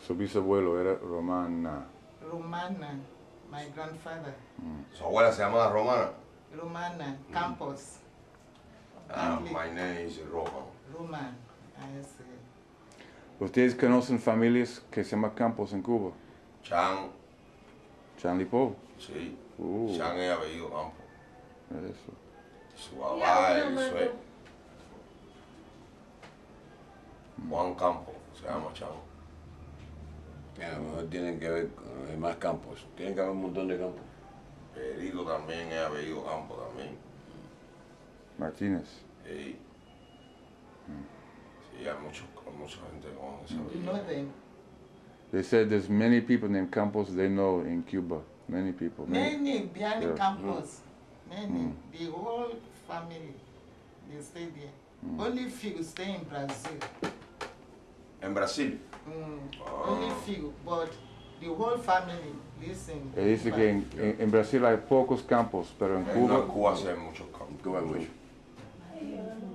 Su bisabuelo era Romana. Romana, my grandfather. Su abuela se llamaba Romana. Romana Campos. My name is Roman. Roman, I say. ¿Ustedes conocen familias que se llaman Campos en Cuba? Chan, Chanlipo. sí. Uh. Chan es apellido Campo. Eso. Su papá eso es Juan Campo, se llama Chan. A lo mejor tienen que ver con más campos. Tienen que haber un montón de campos. Perito también es apellido Campo también. Martínez. Sí. Sí, hay mucha gente con ese You know apellido. them? They said there's many people named Campos they know in Cuba. Many people. Many behind Yeah. Campos. Many. The whole family, they stay there. Only few stay in Brazil. En Brasil. Only few, but the whole family lives in Dice que en Brasil hay pocos campos, pero en No, Cuba en Cuba sí hay muchos campos. Cuba hay mucho. mucho.